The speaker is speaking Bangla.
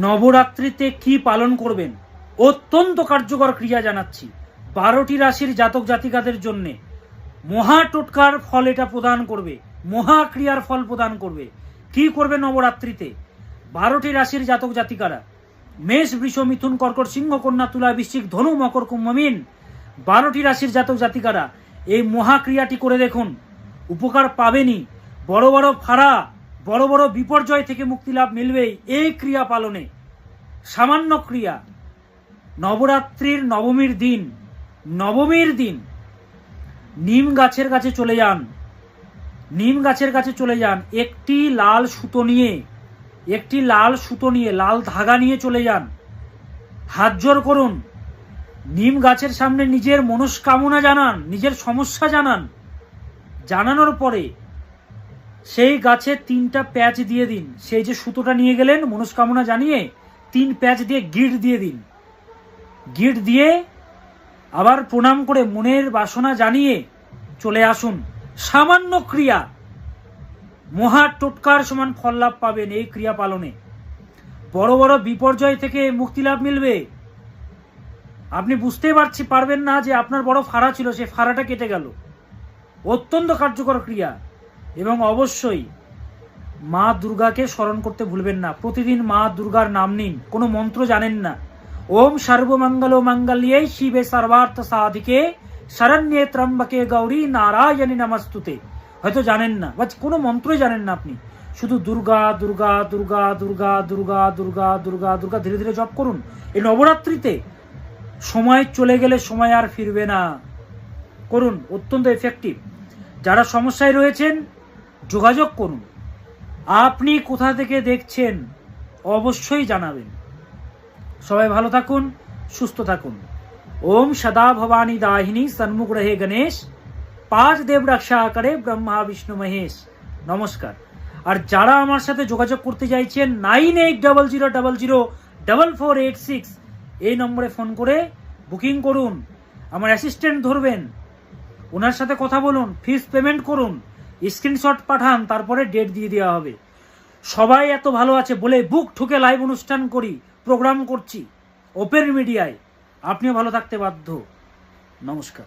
নবরাত্রিতে কি পালন করবেন, অত্যন্ত কার্যকর ক্রিয়া জানাচ্ছি। 12টি রাশির জাতক জাতিকাদের জন্যে মহা টোটকার ফল এটা প্রদান করবে, মহা ক্রিয়ার ফল প্রদান করবে। কি করবে নবরাত্রিতে? 12টি রাশির জাতক জাতিকারা, মেষ, বৃষ, মিথুন, কর্কট, সিংহ, কন্যা, তুলা, বৃশ্চিক, ধনু, মকর, কুম্ভ, মীন, 12টি রাশির জাতক জাতিকারা এই মহাক্রিয়াটি করে দেখুন, উপকার পাবেনই। বড় বড় ফাড়া, বড় বড় বিপর্যয় থেকে মুক্তি লাভ মিলবেই এই ক্রিয়া পালনে। সামান্য ক্রিয়া। নবরাত্রির নবমীর দিন নিম গাছের কাছে চলে যান, নিম গাছের কাছে চলে যান, একটি লাল সুতো নিয়ে লাল ধাগা নিয়ে চলে যান, হাত জোড় করুন, নিম গাছের সামনে নিজের মনস্কামনা জানান, নিজের সমস্যা জানান। জানানোর পরে সেই গাছে 3টা প্যাচ দিয়ে দিন। সেই যে সুতোটা নিয়ে গেলেন মনস্কামনা জানিয়ে, 3 প্যাচ দিয়ে গিট দিয়ে দিন। গিট দিয়ে আবার প্রণাম করে মনের বাসনা জানিয়ে চলে আসুন। সামান্য ক্রিয়া, মহা টোটকার সমান ফল লাভ পাবেন এই ক্রিয়া পালনে। বড় বড় বিপর্যয় থেকে মুক্তি লাভ মিলবে। আপনি বুঝতেই পারবেন না যে আপনার বড় ফাড়া ছিল, সে ফাড়াটা কেটে গেল। অত্যন্ত কার্যকর ক্রিয়া। এবং অবশ্যই মা দুর্গাকে স্মরণ করতে ভুলবেন না। প্রতিদিন মা দুর্গার নাম নিন। কোনো মন্ত্র জানেন না? ওম সর্বমঙ্গল মঙ্গল্যে শিবে সর্বার্থ সাধিকে শরণ্যে ত্রম্বকে গৌরী নারায়ণী নমস্তুতে। হয়তো জানেন না, বা কোনো মন্ত্রই জানেন না আপনি, শুধু দুর্গা দুর্গা দুর্গা দুর্গা দুর্গা দুর্গা দুর্গা দুর্গা ধীরে ধীরে জপ করুন। এই নবরাত্রিতে সময় চলে গেলে সময় আর ফিরবে না। করুন, অত্যন্ত এফেক্টিভ। যারা সমস্যায় রয়েছেন যোগাযোগ করুন। আপনি কোথা থেকে দেখছেন অবশ্যই জানাবেন। সবাই ভালো থাকুন, সুস্থ থাকুন। ওম সদা ভবানী দাহিনী সন্মুখ রহে গণেশ, 5 দেব রক্ষা করে ব্রহ্মা বিষ্ণু মহেশ। নমস্কার। আর যারা আমার সাথে যোগাযোগ করতে চাইছেন 9800004486 এই নম্বরে ফোন করে বুকিং করুন। আমার অ্যাসিস্ট্যান্ট ধরবেন, ওনার সাথে কথা বলুন, ফিস পেমেন্ট করুন, স্ক্রিনশট পাঠান, তারপরে ডেট দিয়ে দেওয়া হবে। সবাই এত ভালো আছে বলে বুক ঠুকে লাইভ অনুষ্ঠান করি, প্রোগ্রাম করছি ওপেন মিডিয়ায়। আপনিও ভালো থাকতে বাধ্য। নমস্কার।